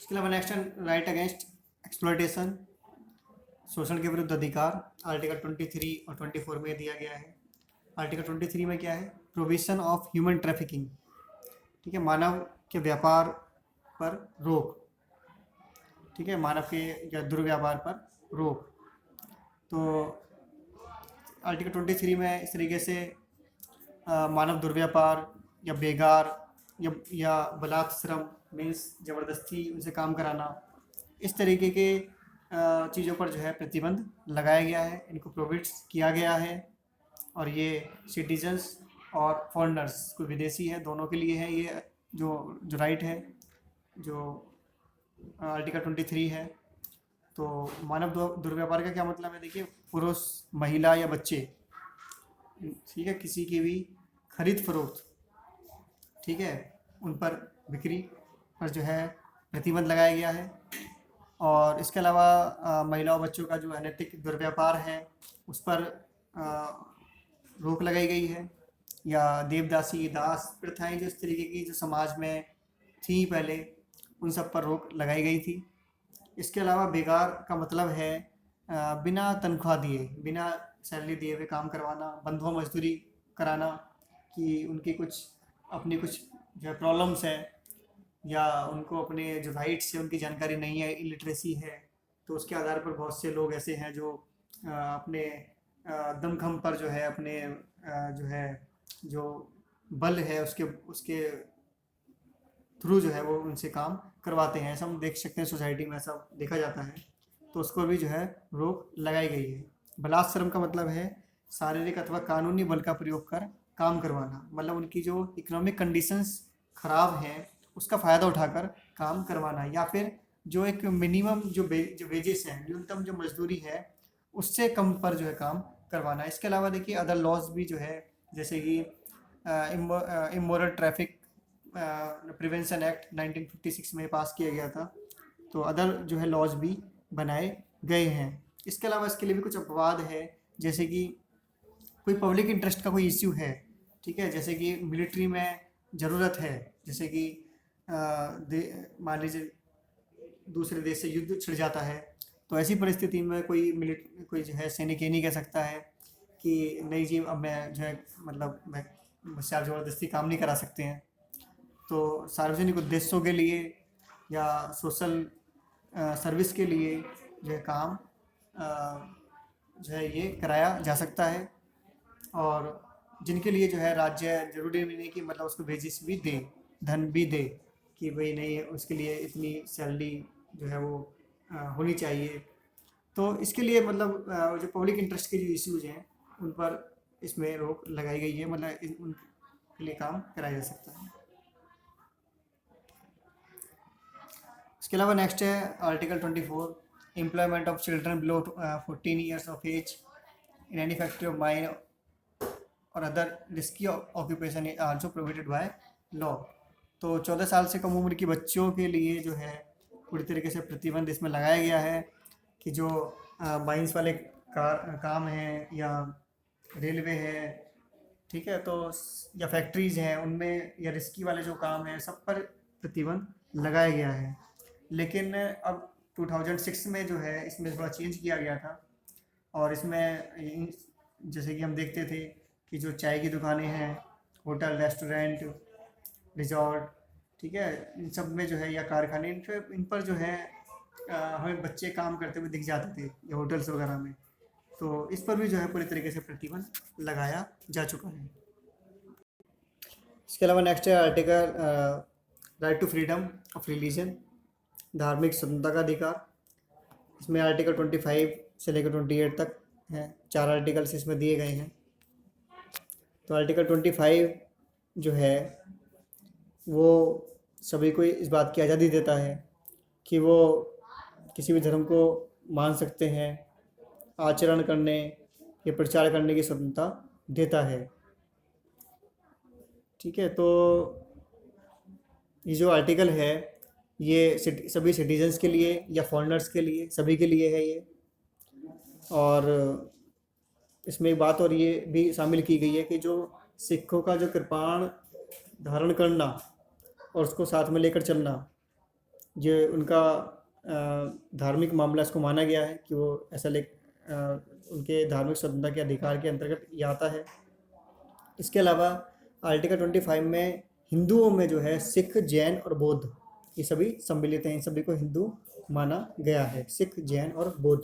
उसके अलावा next right against exploitation, शोषण के विरुद्ध अधिकार, आर्टिकल 23 और 24 में दिया गया है। आर्टिकल 23 में क्या है? प्रोविजन ऑफ ह्यूमन ट्रैफिकिंग, ठीक है, मानव के व्यापार पर रोक, ठीक है, मानव के या दुर्व्यापार पर रोक। तो आर्टिकल 23 में इस तरीके से मानव दुर्व्यापार या बेगार या बलात् श्रम मीन्स ज़बरदस्ती उनसे काम कराना, इस तरीके के चीज़ों पर जो है प्रतिबंध लगाया गया है, इनको प्रोहिबिट किया गया है। और ये सिटीजन्स और फॉरेनर्स, कोई विदेशी है, दोनों के लिए है ये जो राइट है, जो आर्टिकल 23 है। तो मानव दुर्व्यापार का क्या मतलब है? देखिए, पुरुष, महिला या बच्चे, ठीक है, किसी की भी खरीद फरोख्त, ठीक है, उन पर बिक्री पर जो है प्रतिबंध लगाया गया है। और इसके अलावा महिला और बच्चों का जो अनैतिक दुर्व्यापार है उस पर रोक लगाई गई है। या देवदासी, दास प्रथाएं जो इस तरीके की जो समाज में थी पहले, उन सब पर रोक लगाई गई थी। इसके अलावा बेगार का मतलब है बिना तनख्वाह दिए, बिना सैलरी दिए हुए काम करवाना, बंधुआ मजदूरी कराना, कि उनकी कुछ अपनी कुछ जो है प्रॉब्लम्स है या उनको अपने जो राइट्स है उनकी जानकारी नहीं है, इलिटरेसी है, तो उसके आधार पर बहुत से लोग ऐसे हैं जो अपने दमखम पर जो है अपने जो है जो बल है उसके उसके थ्रू जो है वो उनसे काम करवाते हैं। ऐसा हम देख सकते हैं, सोसाइटी में ऐसा देखा जाता है, तो उसको भी जो है रोक लगाई गई है। बलात्श्रम का मतलब है शारीरिक अथवा कानूनी बल का प्रयोग कर काम करवाना, मतलब उनकी जो इकोनॉमिक कंडीशंस खराब हैं उसका फ़ायदा उठाकर काम करवाना, या फिर जो एक मिनिमम जो वेजेस हैं, न्यूनतम जो मजदूरी है उससे कम पर जो है काम करवाना। इसके अलावा देखिए अदर लॉज भी जो है, जैसे कि इमोरल ट्रैफिक प्रिवेंशन एक्ट 1956 में पास किया गया था, तो अदर जो है लॉज भी बनाए गए हैं। इसके अलावा इसके लिए भी कुछ अपवाद है, जैसे कि कोई पब्लिक इंटरेस्ट का कोई इश्यू है, ठीक है, जैसे कि मिलिट्री में ज़रूरत है, जैसे कि मान लीजिए दूसरे देश से युद्ध छिड़ जाता है, तो ऐसी परिस्थिति में कोई जो है सैनिक ये नहीं कह सकता है कि नहीं जी अब मैं जो है मतलब मैं मुझसे आप ज़बरदस्ती काम नहीं करा सकते हैं। तो सार्वजनिक उद्देश्यों के लिए या सोशल सर्विस के लिए जो है काम जो है ये कराया जा सकता है। और जिनके लिए जो है राज्य ज़रूरी भी नहीं कि मतलब उसको वेजेस भी दे, धन भी दे, कि भाई नहीं उसके लिए इतनी सैलरी जो है वो होनी चाहिए। तो इसके लिए मतलब जो पब्लिक इंटरेस्ट के जो इश्यूज़ हैं उन पर इसमें रोक लगाई गई है, मतलब उनके लिए काम कराया जा सकता है। इसके अलावा नेक्स्ट है article 24, employment of children below 14 years of age in any factory of mine और other risky occupation are also prohibited by law. तो 14 साल से कम उम्र की बच्चों के लिए जो है पूरी तरीके से प्रतिबंध इसमें लगाया गया है कि जो माइंस वाले काम हैं या रेलवे है, ठीक है, तो या फैक्ट्रीज़ हैं उनमें, या रिस्की वाले जो काम हैं सब पर प्रतिबंध लगाया गया है। लेकिन अब 2006 में जो है इसमें थोड़ा चेंज किया गया था, और इसमें जैसे कि हम देखते थे कि जो चाय की दुकानें हैं, होटल, रेस्टोरेंट, रिजॉर्ट, ठीक है, इन सब में जो है या कारखाने, इन पर जो है हमें बच्चे काम करते हुए दिख जाते थे, या होटल्स वगैरह में, तो इस पर भी जो है पूरी तरीके से प्रतिबंध लगाया जा चुका है। इसके अलावा नेक्स्ट है article right to freedom of religion, धार्मिक स्वतंत्रता का अधिकार। इसमें आर्टिकल 25 से लेकर 28 तक हैं, 4 आर्टिकल्स इसमें दिए गए हैं। तो आर्टिकल 25 जो है वो सभी को इस बात की आज़ादी देता है कि वो किसी भी धर्म को मान सकते हैं, आचरण करने या प्रचार करने की स्वतंत्रता देता है, ठीक है। तो ये जो आर्टिकल है ये सभी सिटीजन्स के लिए या फॉरेनर्स के लिए, सभी के लिए है ये। और इसमें एक बात और ये भी शामिल की गई है कि जो सिखों का जो कृपाण धारण करना और उसको साथ में लेकर चलना, जो उनका धार्मिक मामला इसको माना गया है कि वो ऐसा उनके धार्मिक स्वतंत्रता के अधिकार के अंतर्गत ये आता है। इसके अलावा आर्टिकल 25 में हिंदुओं में जो है सिख, जैन और बौद्ध, ये सभी सम्मिलित हैं। इन सभी को हिंदू माना गया है, सिख, जैन और बौद्ध।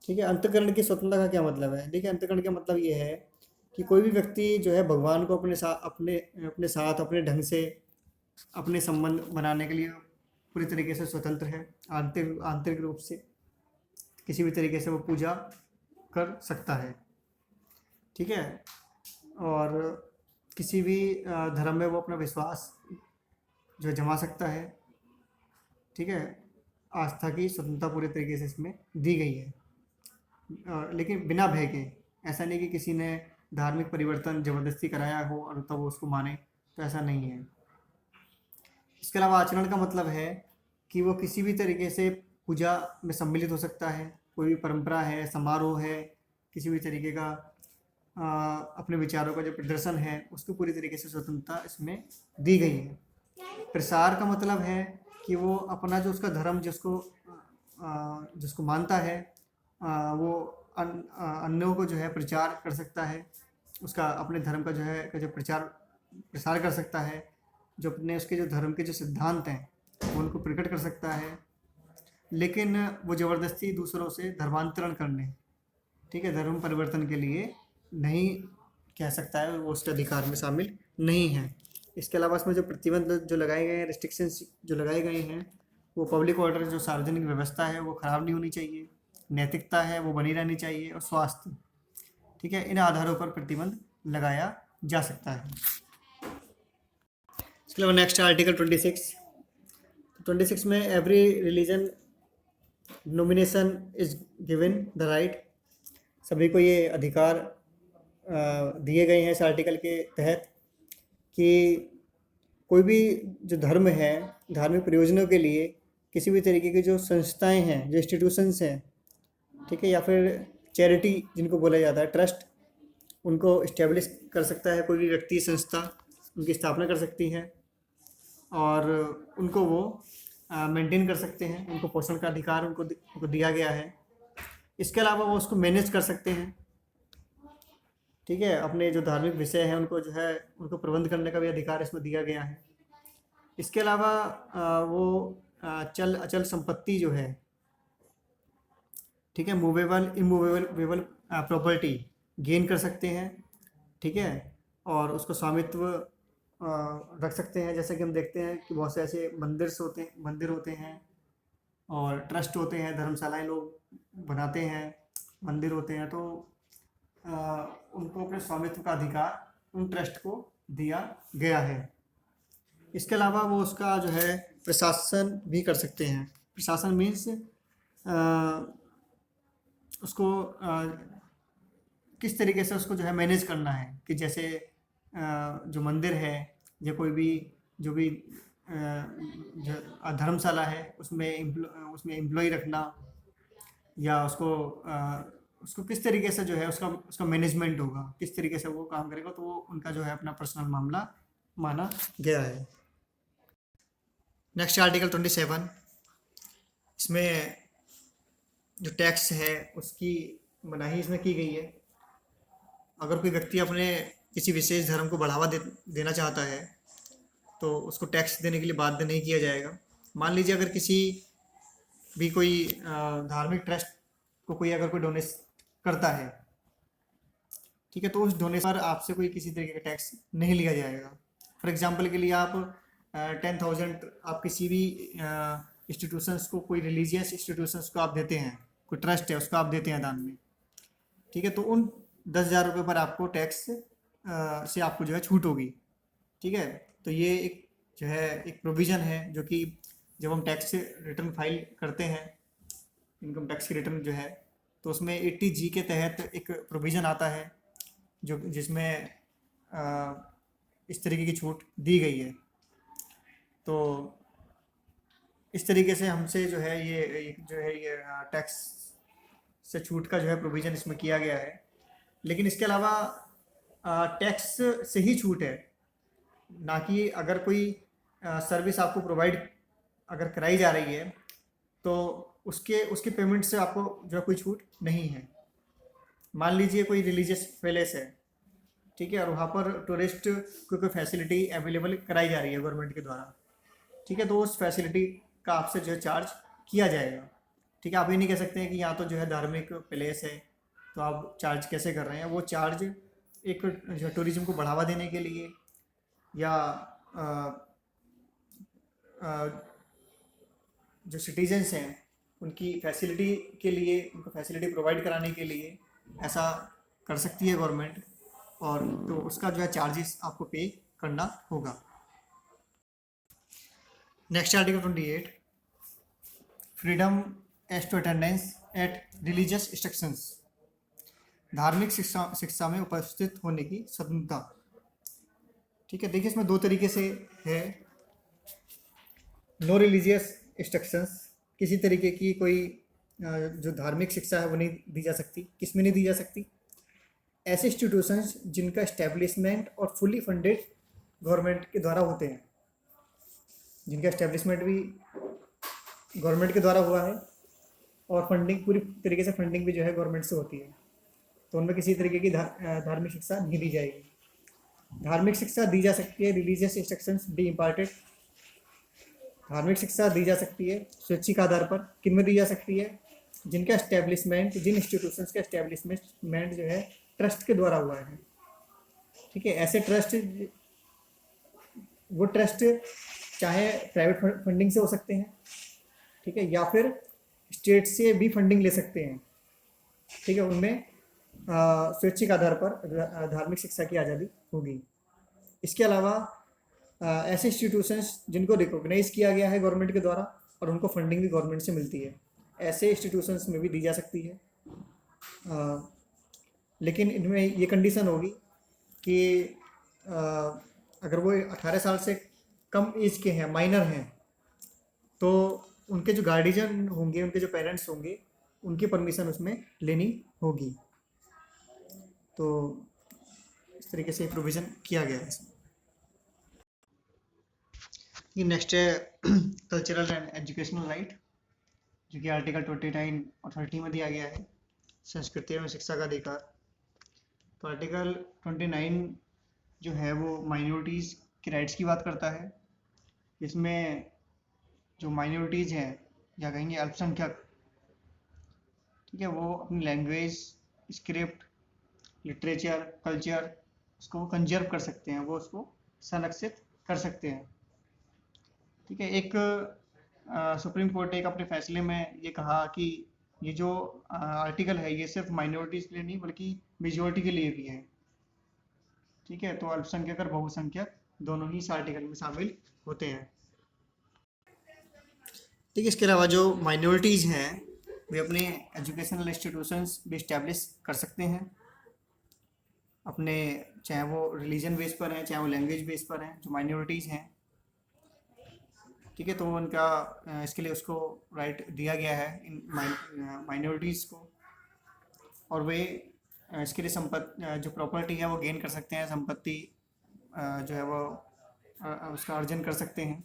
ठीक है। अंतःकरण की स्वतंत्रता का क्या मतलब है? देखिए, अंतःकरण का मतलब ये है कि कोई भी व्यक्ति जो है भगवान को अपने साथ अपने ढंग से अपने संबंध बनाने के लिए पूरी तरीके से स्वतंत्र है। आंतरिक रूप से किसी भी तरीके से वो पूजा कर सकता है। ठीक है। और किसी भी धर्म में वो अपना विश्वास जो है जमा सकता है। ठीक है। आस्था की स्वतंत्रता पूरे तरीके से इसमें दी गई है, लेकिन बिना भय के। ऐसा नहीं कि किसी ने धार्मिक परिवर्तन ज़बरदस्ती कराया हो और तब वो उसको माने, तो ऐसा नहीं है। इसके अलावा आचरण का मतलब है कि वो किसी भी तरीके से पूजा में सम्मिलित हो सकता है। कोई भी परंपरा है, समारोह है, किसी भी तरीके का अपने विचारों का जो प्रदर्शन है, उसको पूरी तरीके से स्वतंत्रता इसमें दी गई है। प्रसार का मतलब है कि वो अपना जो उसका धर्म जिसको मानता है, वो अन्यों को जो है प्रचार कर सकता है। उसका अपने धर्म का जो प्रसार कर सकता है। जो अपने उसके जो धर्म के जो सिद्धांत हैं वो उनको प्रकट कर सकता है, लेकिन वो ज़बरदस्ती दूसरों से धर्मांतरण करने, ठीक है, धर्म परिवर्तन के लिए नहीं कह सकता है, वो उसके अधिकार में शामिल नहीं है। इसके अलावा इसमें जो प्रतिबंध जो लगाए गए हैं, रिस्ट्रिक्शंस जो लगाए गए हैं, वो पब्लिक ऑर्डर, जो सार्वजनिक व्यवस्था है, वो ख़राब नहीं होनी चाहिए। नैतिकता है वो बनी रहनी चाहिए, और स्वास्थ्य, ठीक है, इन आधारों पर प्रतिबंध लगाया जा सकता है। इसके अलावा नेक्स्ट आर्टिकल 26 में every religion nomination is given the right, सभी को ये अधिकार दिए गए हैं इस आर्टिकल के तहत कि कोई भी जो धर्म है, धार्मिक प्रयोजनों के लिए किसी भी तरीके की जो संस्थाएं हैं, जो इंस्टीट्यूशंस हैं, ठीक है, या फिर चैरिटी जिनको बोला जाता है, ट्रस्ट, उनको इस्टेब्लिश कर सकता है कोई भी व्यक्ति, संस्था, उनकी स्थापना कर सकती है, और उनको वो मेंटेन कर सकते हैं। उनको पोषण का अधिकार उनको दिया गया है। इसके अलावा वो उसको मैनेज कर सकते हैं। ठीक है। अपने जो धार्मिक विषय हैं उनको जो है उनको प्रबंध करने का भी अधिकार इसमें दिया गया है। इसके अलावा वो चल अचल संपत्ति जो है, ठीक है, मूवेबल इमूवेबल प्रॉपर्टी गेन कर सकते हैं। ठीक है। और उसको स्वामित्व रख सकते हैं। जैसे कि हम देखते हैं कि बहुत से ऐसे मंदिर होते हैं और ट्रस्ट होते हैं, धर्मशालाएं लोग बनाते हैं, मंदिर होते हैं, तो उनको अपने स्वामित्व का अधिकार उन ट्रस्ट को दिया गया है। इसके अलावा वो उसका जो है प्रशासन भी कर सकते हैं। प्रशासन मीन्स उसको किस तरीके से उसको जो है मैनेज करना है, कि जैसे जो मंदिर है या कोई भी जो भी जो धर्मशाला है, उसमें एम्प्लॉय रखना, या उसको किस तरीके से जो है उसका मैनेजमेंट होगा, किस तरीके से वो काम करेगा, तो वो उनका जो है अपना पर्सनल मामला माना गया है। नेक्स्ट आर्टिकल 27, इसमें जो टैक्स है उसकी मनाही इसमें की गई है। अगर कोई व्यक्ति अपने किसी विशेष धर्म को बढ़ावा देना चाहता है तो उसको टैक्स देने के लिए बाध्य नहीं किया जाएगा। मान लीजिए अगर किसी भी कोई धार्मिक ट्रस्ट को अगर कोई डोनेट करता है, ठीक है, तो उस डोनेशन पर आपसे कोई किसी तरीके का टैक्स नहीं लिया जाएगा। फॉर एग्जांपल के लिए आप 10,000 आप किसी भी इंस्टीट्यूशंस को, कोई रिलीजियस इंस्टीट्यूशंस को आप देते हैं, कोई ट्रस्ट है उसको आप देते हैं दान में, ठीक है, तो उन 10,000 रुपये पर आपको टैक्स से आपको जो है छूट होगी। ठीक है। तो ये एक जो है एक प्रोविज़न है, जो कि जब हम टैक्स रिटर्न फाइल करते हैं, इनकम टैक्स की रिटर्न जो है, तो उसमें 80G के तहत एक प्रोविज़न आता है जिसमें इस तरीके की छूट दी गई है। तो इस तरीके से हमसे जो है ये टैक्स से छूट का जो है प्रोविज़न इसमें किया गया है। लेकिन इसके अलावा टैक्स से ही छूट है, ना कि अगर कोई सर्विस आपको प्रोवाइड अगर कराई जा रही है तो उसके पेमेंट से आपको जो है कोई छूट नहीं है। मान लीजिए कोई रिलीजियस पैलेस है, ठीक है, और वहाँ पर टूरिस्ट को कोई फैसिलिटी अवेलेबल कराई जा रही है गवर्नमेंट के द्वारा, ठीक है, तो उस फैसिलिटी का आपसे जो है चार्ज किया जाएगा। ठीक है, आप ये नहीं कह सकते हैं कि यहाँ तो जो है धार्मिक प्लेस है तो आप चार्ज कैसे कर रहे हैं। वो चार्ज एक जो टूरिज्म को बढ़ावा देने के लिए या अ, अ, जो सिटीजन्स हैं उनकी फैसिलिटी के लिए, उनको फैसिलिटी प्रोवाइड कराने के लिए ऐसा कर सकती है गवर्नमेंट, और तो उसका जो है चार्जेस आपको पे करना होगा। Next article 28, freedom as to attendance at religious instructions, धार्मिक शिक्षा में उपस्थित होने की स्वतंत्रता। ठीक है, देखिए इसमें दो तरीके से है। नो रिलीजियस इंस्ट्रक्शंस, किसी तरीके की कोई जो धार्मिक शिक्षा है वो नहीं दी जा सकती। किस में नहीं दी जा सकती? ऐसे इंस्टीट्यूशंस जिनका इस्टेब्लिशमेंट और फुली फंडेड गवर्नमेंट के द्वारा होते हैं, जिनका इस्टेब्लिशमेंट भी गवर्नमेंट के द्वारा हुआ है और फंडिंग पूरी तरीके से फंडिंग भी जो है गवर्नमेंट से होती है, तो उनमें किसी तरीके की धार्मिक शिक्षा नहीं दी जाएगी। धार्मिक शिक्षा दी जा सकती है, रिलीजियस इंस्ट्रक्शंस बी इम्पार्टेड। धार्मिक शिक्षा दी जा सकती है स्वैच्छिक आधार पर। किन में दी जा सकती है? जिनका एस्टेब्लिशमेंट, जिन इंस्टीट्यूशंस का एस्टेब्लिशमेंट जो है ट्रस्ट के द्वारा हुआ है। ठीक है, ऐसे ट्रस्ट, वो ट्रस्ट चाहे प्राइवेट फंडिंग से हो सकते हैं, ठीक है, या फिर स्टेट से भी फंडिंग ले सकते हैं। ठीक है, उनमें स्वैच्छिक आधार पर धार्मिक शिक्षा की आज़ादी होगी। इसके अलावा ऐसे इंस्टीट्यूशंस जिनको रिकॉग्नाइज किया गया है गवर्नमेंट के द्वारा और उनको फंडिंग भी गवर्नमेंट से मिलती है, ऐसे इंस्टीट्यूशंस में भी दी जा सकती है। लेकिन इनमें ये कंडीशन होगी कि अगर वो 18 साल से कम एज के हैं, माइनर हैं, तो उनके जो गार्डियन होंगे, उनके जो पेरेंट्स होंगे, उनकी परमिशन उसमें लेनी होगी। तो इस तरीके से प्रोविज़न किया गया है इसमें। ये नेक्स्ट है कल्चरल एंड एजुकेशनल राइट, जो कि आर्टिकल 29 और 30 में दिया गया है, संस्कृति एवं शिक्षा का अधिकार। तो आर्टिकल 29 जो है वो माइनॉरिटीज़ के राइट्स की बात करता है। इसमें जो माइनॉरिटीज़ हैं या कहेंगे अल्पसंख्यक, ठीक है, वो अपनी लैंग्वेज, स्क्रिप्ट, लिटरेचर, कल्चर उसको कंजर्व कर सकते हैं, वो उसको संरक्षित कर सकते हैं। ठीक है, एक सुप्रीम कोर्ट ने एक अपने फैसले में ये कहा कि ये जो आर्टिकल है ये सिर्फ माइनॉरिटीज़ के लिए नहीं बल्कि मेजॉरिटी के लिए भी है। ठीक है, तो अल्पसंख्यक और बहुसंख्यक दोनों ही इस आर्टिकल में शामिल होते हैं। ठीक है, इसके अलावा जो माइनॉरिटीज़ हैं वे अपने एजुकेशनल इंस्टीट्यूशंस भी इस्टेब्लिश कर सकते हैं अपने, चाहे वो रिलीजन बेस पर हैं, चाहे वो लैंग्वेज बेस पर हैं, जो माइनॉरिटीज़ हैं। ठीक है, तो उनका इसके लिए उसको राइट दिया गया है इन माइनॉरिटीज़ को, और वे इसके लिए जो प्रॉपर्टी है वो गेन कर सकते हैं, संपत्ति जो है वो उसका अर्जन कर सकते हैं।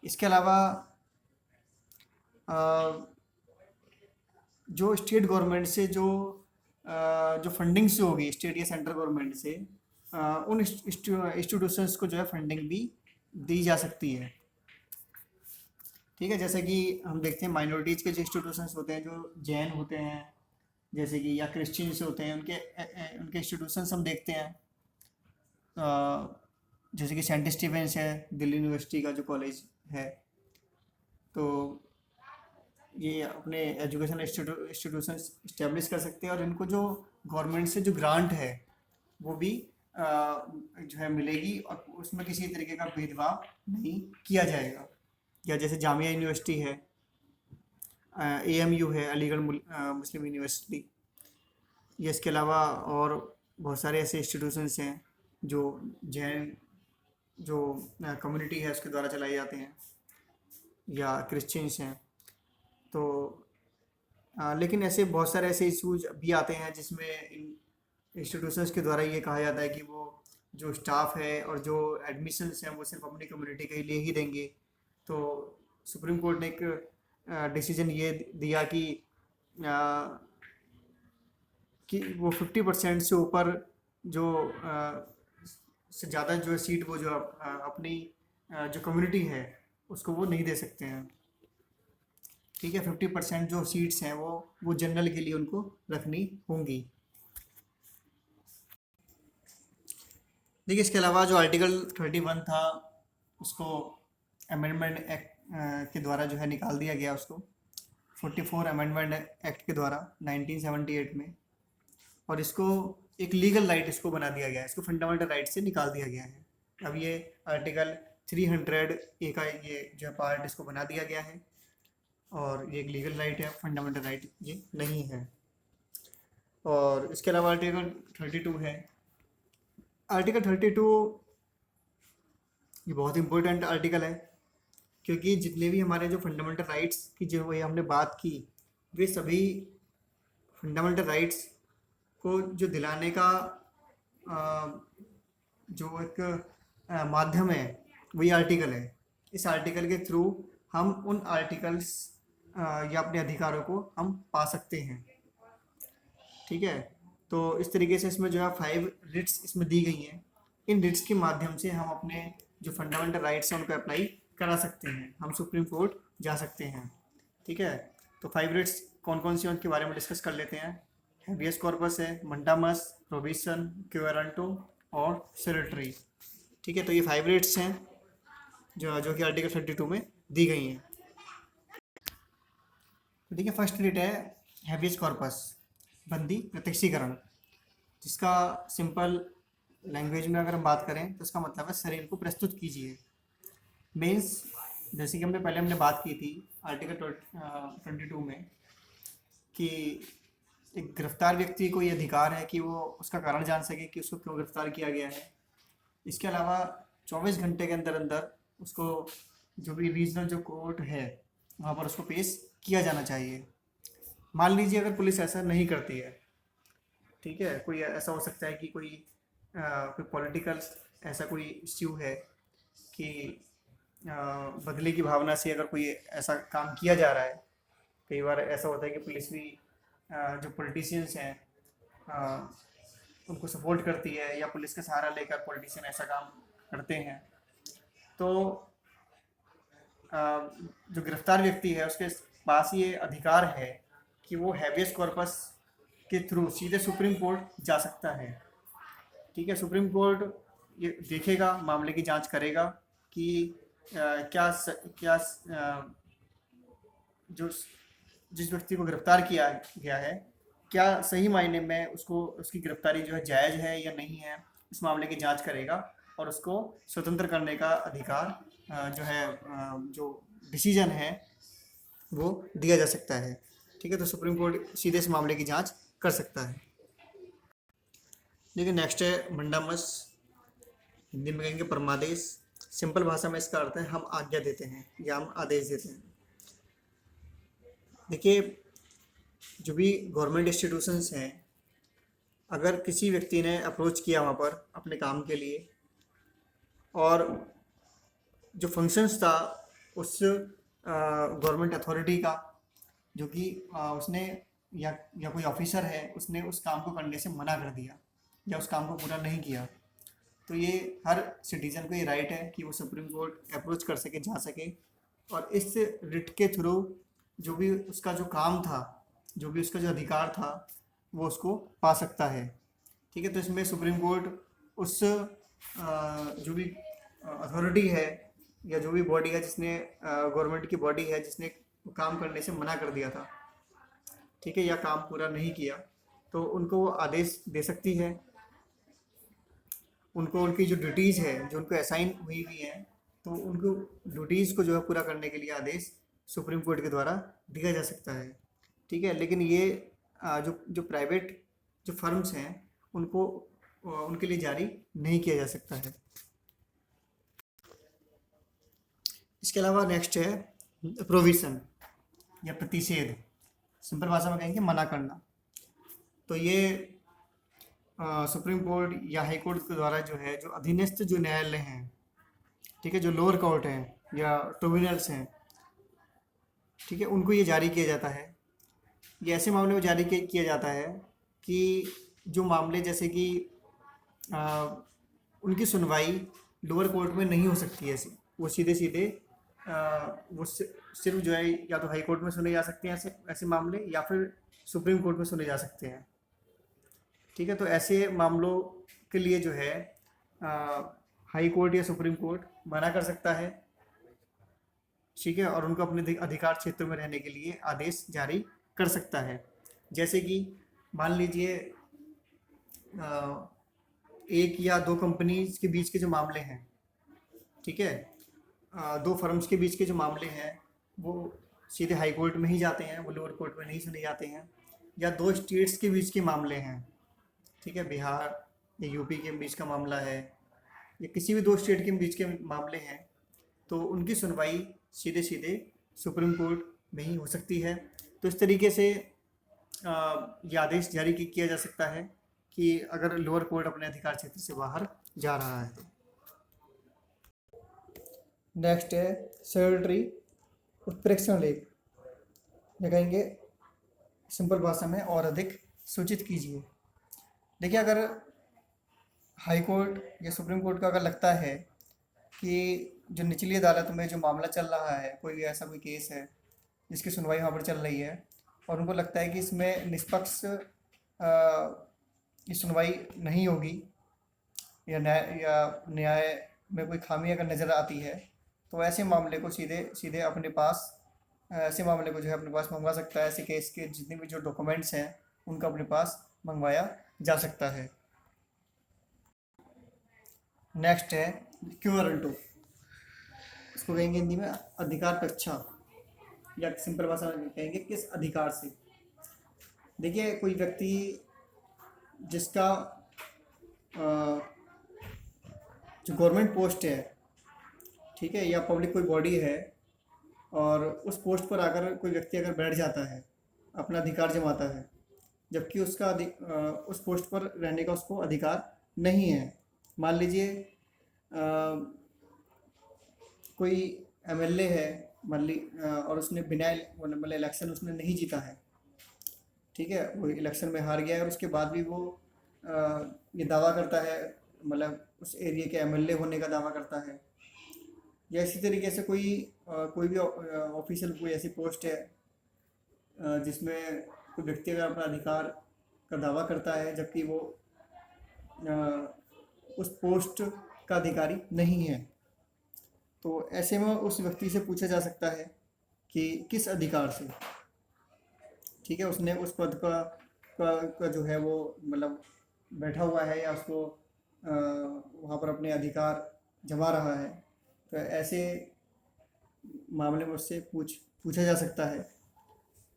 इसके अलावा जो स्टेट गवर्नमेंट से जो फंडिंग से होगी, स्टेट या सेंट्रल गवर्नमेंट से, उन इंस्टीट्यूशंस को जो है फंडिंग भी दी जा सकती है। ठीक है, जैसे कि हम देखते हैं माइनॉरिटीज़ के जो इंस्टीट्यूशंस होते हैं, जो जैन होते हैं जैसे कि, या क्रिश्चियंस होते हैं, उनके इंस्टीट्यूशंस हम देखते हैं, जैसे कि सेंट स्टीफेंस है, दिल्ली यूनिवर्सिटी का जो कॉलेज है, तो ये अपने एजुकेशन इंस्टीट्यूशंस इस्टेब्लिश कर सकते हैं, और इनको जो गवर्नमेंट से जो ग्रांट है वो भी जो है मिलेगी, और उसमें किसी तरीके का भेदभाव नहीं किया जाएगा। या जैसे जामिया यूनिवर्सिटी है, AMU है, अलीगढ़ मुस्लिम यूनिवर्सिटी, या इसके अलावा और बहुत सारे ऐसे इंस्टीट्यूशंस हैं जो जैन जो कम्युनिटी है उसके द्वारा चलाए जाते हैं, या क्रिश्चियंस हैं। तो लेकिन ऐसे बहुत सारे ऐसे इशूज भी आते हैं जिसमें इन इंस्टीट्यूशंस के द्वारा ये कहा जाता है कि वो जो स्टाफ है और जो एडमिशन्स हैं वो सिर्फ अपनी कम्युनिटी के लिए ही देंगे, तो सुप्रीम कोर्ट ने एक डिसीजन ये दिया कि वो 50% से ऊपर जो से ज़्यादा जो सीट वो जो अपनी जो कम्युनिटी है उसको वो नहीं दे सकते हैं। ठीक है, 50% जो सीट्स हैं वो जनरल के लिए उनको रखनी होंगी। देखिए, इसके अलावा जो आर्टिकल 31 था उसको अमेंडमेंट एक्ट के द्वारा जो है निकाल दिया गया उसको, 44 अमेंडमेंट एक्ट के द्वारा 1978 में, और इसको एक लीगल राइट इसको बना दिया गया है, इसको फंडामेंटल राइट से निकाल दिया गया है। अब ये आर्टिकल 300 ए का ये जो पार्ट इसको बना दिया गया है, और ये एक लीगल राइट है, फंडामेंटल राइट ये नहीं है। और इसके अलावा आर्टिकल 32 है। आर्टिकल 32 ये बहुत इंपॉर्टेंट आर्टिकल है, क्योंकि जितने भी हमारे जो फंडामेंटल राइट्स की जो ये हमने बात की, वे सभी फंडामेंटल राइट्स को जो दिलाने का जो एक माध्यम है वही आर्टिकल है। इस आर्टिकल के थ्रू हम उन आर्टिकल्स या अपने अधिकारों को हम पा सकते हैं। ठीक है, तो इस तरीके से इसमें जो है 5 रिट्स इसमें दी गई हैं। इन रिट्स के माध्यम से हम अपने जो फंडामेंटल राइट्स हैं उनको अप्लाई करा सकते हैं, हम सुप्रीम कोर्ट जा सकते हैं। ठीक है, तो 5 रिट्स कौन कौन सी हैं उनके बारे में डिस्कस कर लेते हैं। हैबियस कॉर्पस है, मंडामस, प्रोविजन, क्यू वारंटो और सेरेटरी। ठीक है, तो ये 5 रिट्स हैं जो कि आर्टिकल 32 में दी गई हैं। तो देखिए, फर्स्ट रिट है हैबियस कॉर्पस, बंदी प्रत्यक्षीकरण, जिसका सिंपल लैंग्वेज में अगर हम बात करें तो इसका मतलब है शरीर को प्रस्तुत कीजिए। मीन्स जैसे कि हमने बात की थी आर्टिकल 22 में कि एक गिरफ्तार व्यक्ति को ये अधिकार है कि वो उसका कारण जान सके कि उसको क्यों गिरफ्तार किया गया है। इसके अलावा 24 घंटे के अंदर अंदर उसको जो भी रीजनल जो कोर्ट है वहाँ पर उसको पेश किया जाना चाहिए। मान लीजिए अगर पुलिस ऐसा नहीं करती है, ठीक है, कोई ऐसा हो सकता है कि कोई पॉलिटिकल ऐसा कोई इश्यू है कि बदले की भावना से अगर कोई ऐसा काम किया जा रहा है। कई बार ऐसा होता है कि पुलिस भी जो पॉलिटिशियंस हैं उनको सपोर्ट करती है, या पुलिस का सहारा लेकर पॉलिटिशियन ऐसा काम करते हैं। तो जो गिरफ्तार व्यक्ति है उसके पास ये अधिकार है कि वो हैबियस कॉर्पस के थ्रू सीधे सुप्रीम कोर्ट जा सकता है। ठीक है, सुप्रीम कोर्ट ये देखेगा, मामले की जांच करेगा कि क्या जो जिस व्यक्ति को गिरफ्तार किया गया है क्या सही मायने में उसकी गिरफ्तारी जो है जायज़ है या नहीं है। इस मामले की जांच करेगा और उसको स्वतंत्र करने का अधिकार जो है जो डिसीजन है वो दिया जा सकता है। ठीक है, तो सुप्रीम कोर्ट सीधे इस मामले की जांच कर सकता है। देखिए, नेक्स्ट है मंडामस, हिंदी में कहेंगे परमादेश। सिंपल भाषा में इसका अर्थ है हम आज्ञा देते हैं या हम आदेश देते हैं। देखिए, जो भी गवर्नमेंट इंस्टीट्यूशंस हैं, अगर किसी व्यक्ति ने अप्रोच किया वहाँ पर अपने काम के लिए और जो फंक्शंस था उस गवर्नमेंट अथॉरिटी का जो कि उसने या कोई ऑफिसर है उसने उस काम को करने से मना कर दिया या उस काम को पूरा नहीं किया, तो ये हर सिटीज़न को ये राइट है कि वो सुप्रीम कोर्ट अप्रोच कर सके, जा सके, और इस रिट के थ्रू जो भी उसका जो काम था, जो भी उसका जो अधिकार था, वो उसको पा सकता है। ठीक है, तो इसमें सुप्रीम कोर्ट उस जो भी अथॉरिटी है या जो भी बॉडी है जिसने गवर्नमेंट की बॉडी है जिसने काम करने से मना कर दिया था, ठीक है, या काम पूरा नहीं किया, तो उनको वो आदेश दे सकती है। उनको उनकी जो ड्यूटीज़ है जो उनको असाइन हुई हैं, तो उनको ड्यूटीज़ को जो है पूरा करने के लिए आदेश सुप्रीम कोर्ट के द्वारा दिया जा सकता है। ठीक है, लेकिन ये जो प्राइवेट जो फर्म्स हैं उनको उनके लिए जारी नहीं किया जा सकता है। इसके अलावा नेक्स्ट है प्रोविजन या प्रतिषेध, सिंपल भाषा में कहेंगे मना करना। तो ये सुप्रीम कोर्ट या हाई कोर्ट के द्वारा जो है जो अधीनस्थ जो न्यायालय हैं, ठीक है, जो लोअर कोर्ट हैं या ट्रिब्यूनल्स हैं, ठीक है, उनको ये जारी किया जाता है। ये ऐसे मामले में जारी किया जाता है कि जो मामले जैसे कि आ, उनकी सुनवाई लोअर कोर्ट में नहीं हो सकती है ऐसी, वो सीधे सीधे सिर्फ जो है या तो हाई कोर्ट में सुने जा सकते हैं ऐसे ऐसे मामले, या फिर सुप्रीम कोर्ट में सुने जा सकते हैं। ठीक है, तो ऐसे मामलों के लिए जो है हाई कोर्ट या सुप्रीम कोर्ट मना कर सकता है। ठीक है, और उनको अपने अधिकार क्षेत्र में रहने के लिए आदेश जारी कर सकता है। जैसे कि मान लीजिए एक या दो कंपनीज के बीच के जो मामले हैं, ठीक है, दो फर्म्स के बीच के जो मामले हैं वो सीधे हाई कोर्ट में ही जाते हैं, वो लोअर कोर्ट में नहीं सुने जाते हैं। या दो स्टेट्स के बीच के मामले हैं, ठीक है, बिहार या यूपी के बीच का मामला है, या किसी भी दो स्टेट के बीच के मामले हैं, तो उनकी सुनवाई सीधे सीधे सुप्रीम कोर्ट में ही हो सकती है। तो इस तरीके से ये आदेश जारी किया जा सकता है कि अगर लोअर कोर्ट अपने अधिकार क्षेत्र से बाहर जा रहा है। नेक्स्ट है सेक्रेटरी उत्प्रेक्षण लेख, या कहेंगे सिंपल भाषा में और अधिक सूचित कीजिए। देखिए, अगर हाई कोर्ट या सुप्रीम कोर्ट का अगर लगता है कि जो निचली अदालत में जो मामला चल रहा है, कोई ऐसा कोई केस है जिसकी सुनवाई वहाँ पर चल रही है, और उनको लगता है कि इसमें निष्पक्ष ये सुनवाई नहीं होगी, या न्याय में कोई खामी अगर नज़र आती है, तो ऐसे मामले को सीधे सीधे अपने पास ऐसे मामले को जो है अपने पास मंगवा सकता है। ऐसे केस के जितने भी जो डॉक्यूमेंट्स हैं उनका अपने पास मंगवाया जा सकता है। नेक्स्ट है क्यूअरंटो, इसको कहेंगे हिंदी में अधिकार कक्षा, या सिंपल भाषा में कहेंगे किस अधिकार से। देखिए, कोई व्यक्ति जिसका जो गवर्नमेंट पोस्ट है, ठीक है, या पब्लिक कोई बॉडी है, और उस पोस्ट पर अगर कोई व्यक्ति अगर बैठ जाता है, अपना अधिकार जमाता है, जबकि उसका उस पोस्ट पर रहने का उसको अधिकार नहीं है। मान लीजिए कोई एमएलए है, और उसने बिना मतलब इलेक्शन उसने नहीं जीता है, ठीक है, वो इलेक्शन में हार गया है, और उसके बाद भी वो ये दावा करता है, मतलब उस एरिया के एमएलए होने का दावा करता है। या इसी तरीके से कोई भी ऑफिशियल कोई ऐसी पोस्ट है जिसमें कोई व्यक्ति अगर अपना अधिकार का दावा करता है, जबकि वो उस पोस्ट का अधिकारी नहीं है, तो ऐसे में उस व्यक्ति से पूछा जा सकता है कि किस अधिकार से, ठीक है, उसने उस पद का जो है वो मतलब बैठा हुआ है, या उसको वहाँ पर अपने अधिकार जमा रहा है। तो ऐसे मामले में उससे पूछा जा सकता है,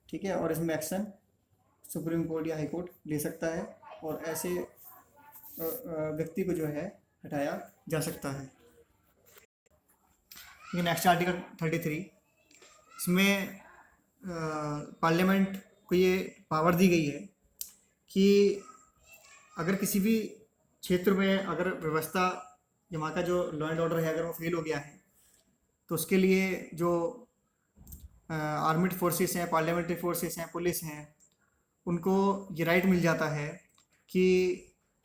ठीक है, और इसमें एक्शन सुप्रीम कोर्ट या हाई कोर्ट ले सकता है, और ऐसे व्यक्ति को जो है हटाया जा सकता है। ये नेक्स्ट आर्टिकल 33, इसमें पार्लियामेंट को ये पावर दी गई है कि अगर किसी भी क्षेत्र में अगर व्यवस्था या वहाँ का जो लॉ एंड ऑर्डर है अगर वो फेल हो गया है, तो उसके लिए जो आर्मिड फोर्सेस हैं, पार्लियामेंट्री फोर्सेस हैं, पुलिस हैं, उनको ये राइट मिल जाता है कि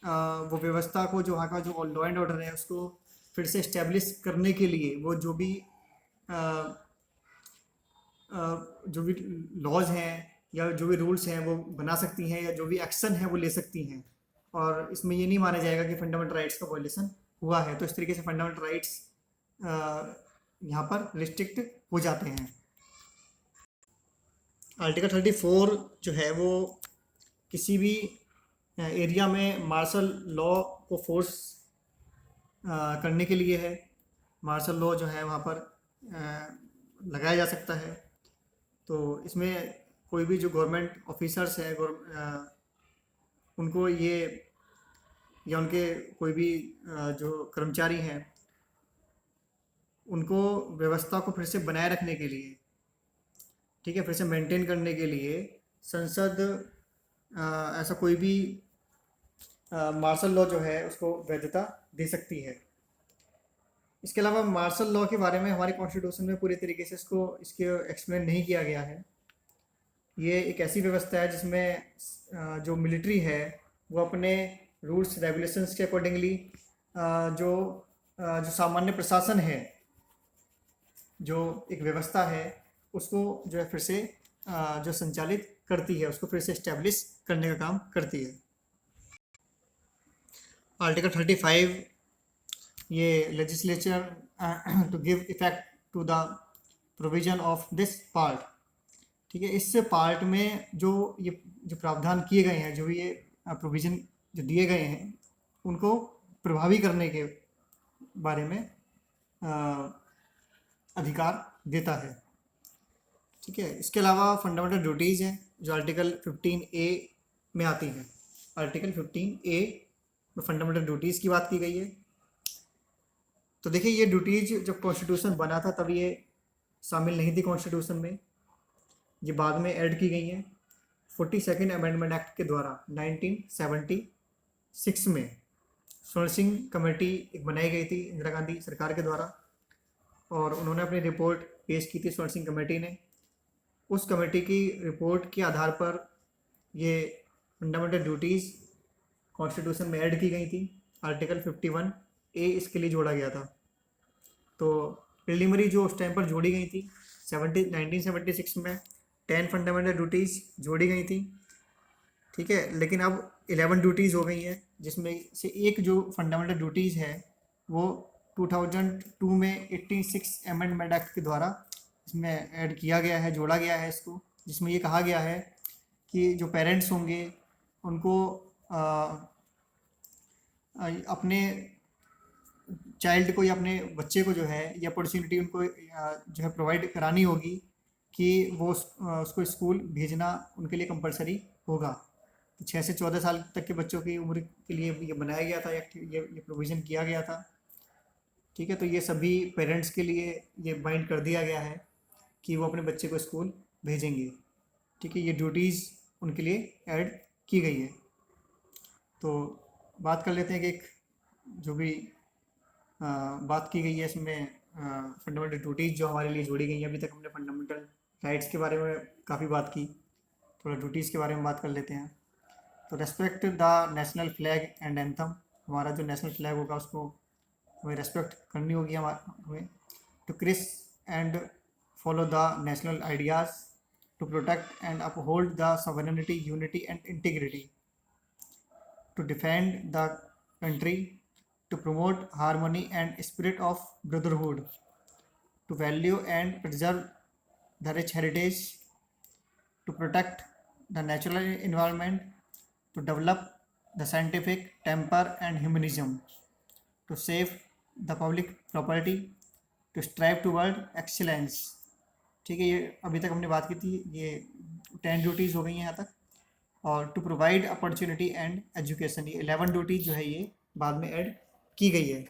वो व्यवस्था को, जो वहाँ का जो लॉ एंड ऑर्डर है उसको फिर से इस्टेब्लिश करने के लिए वो जो भी लॉज हैं या जो भी रूल्स हैं वो बना सकती हैं, या जो भी एक्शन है वो ले सकती हैं, और इसमें ये नहीं माना जाएगा कि फंडामेंटल राइट्स का वायलेशन हुआ है। तो इस तरीके से फंडामेंटल राइट्स यहाँ पर रिस्ट्रिक्ट हो जाते हैं। आर्टिकल 34 जो है वो किसी भी एरिया में मार्शल लॉ को फोर्स करने के लिए है। मार्शल लॉ जो है वहाँ पर लगाया जा सकता है। तो इसमें कोई भी जो गवर्नमेंट ऑफिसर्स हैं उनको ये, या उनके कोई भी जो कर्मचारी हैं, उनको व्यवस्था को फिर से बनाए रखने के लिए, ठीक है, फिर से मेंटेन करने के लिए संसद ऐसा कोई भी मार्शल लॉ जो है उसको वैधता दे सकती है। इसके अलावा मार्शल लॉ के बारे में हमारे कॉन्स्टिट्यूशन में पूरी तरीके से इसके एक्सप्लेन नहीं किया गया है। ये एक ऐसी व्यवस्था है जिसमें जो मिलिट्री है वो अपने रूल्स रेगुलेशंस के अकॉर्डिंगली जो सामान्य प्रशासन है, जो एक व्यवस्था है, उसको जो है फिर से जो संचालित करती है, उसको फिर से इस्टेब्लिश करने का काम करती है। आर्टिकल 35 ये legislature to give effect to the provision of this part, ठीक है। इस पार्ट में जो प्रावधान किए गए हैं, जो ये प्रोविजन जो दिए गए हैं, उनको प्रभावी करने के बारे में अधिकार देता है, ठीक है। इसके अलावा फंडामेंटल ड्यूटीज़ हैं जो आर्टिकल 15A में आती हैं। आर्टिकल 15A में फंडामेंटल ड्यूटीज़ की बात की गई है। तो देखिए, ये ड्यूटीज़ जब कॉन्स्टिट्यूशन बना था तब ये शामिल नहीं थी कॉन्स्टिट्यूशन में, ये बाद में ऐड की गई हैं 42nd अमेंडमेंट एक्ट के द्वारा 1976 में। स्वर्ण सिंह कमेटी एक बनाई गई थी इंदिरा गांधी सरकार के द्वारा, और उन्होंने अपनी रिपोर्ट पेश की थी स्वर्ण सिंह कमेटी ने। उस कमेटी की रिपोर्ट के आधार पर ये फंडामेंटल ड्यूटीज़ कॉन्स्टिट्यूशन में ऐड की गई थी। आर्टिकल 51A इसके लिए जोड़ा गया था। तो प्रिलिमिनरी जो उस टाइम पर जोड़ी गई थी 1976 में 10 फंडामेंटल ड्यूटीज़ जोड़ी गई थी, ठीक है। लेकिन अब 11 ड्यूटीज़ हो गई हैं, जिसमें से एक जो फंडामेंटल ड्यूटीज़ है वो 2002 में 86 अमेंडमेंट एक्ट के द्वारा इसमें ऐड किया गया है, जोड़ा गया है इसको, जिसमें ये कहा गया है कि जो पेरेंट्स होंगे उनको अपने चाइल्ड को या अपने बच्चे को जो है ये अपॉर्चुनिटी उनको जो है प्रोवाइड करानी होगी कि वो उसको स्कूल भेजना उनके लिए कंपलसरी होगा। तो 6 से 14 साल तक के बच्चों की उम्र के लिए ये बनाया गया था, ये प्रोविज़न किया गया था, ठीक है। तो ये सभी पेरेंट्स के लिए ये बाइंड कर दिया गया है कि वो अपने बच्चे को स्कूल भेजेंगे, ठीक है। ये ड्यूटीज़ उनके लिए ऐड की गई है। तो बात कर लेते हैं कि एक जो भी बात की गई है इसमें फंडामेंटल ड्यूटीज़ जो हमारे लिए जोड़ी गई हैं। अभी तक हमने फंडामेंटल राइट्स के बारे में काफ़ी बात की, थोड़ा ड्यूटीज़ के बारे में बात कर लेते हैं। तो respect the national flag and anthem, हमारा जो नेशनल फ्लैग होगा उसको हमें रेस्पेक्ट करनी होगी हमें। To cherish and follow the national ideas, to protect and uphold the sovereignty, unity and integrity, to defend the country, to promote harmony and spirit of brotherhood, to value and preserve the rich heritage, to protect the natural environment, to develop the scientific temper and humanism, to save the public property, to strive toward excellence, ठीक है। ये अभी तक हमने बात की थी, ये 10 ड्यूटीज़ हो गई हैं यहाँ तक। और to provide opportunity and education, ये 11 ड्यूटीज़ जो है ये बाद में ऐड की गई है।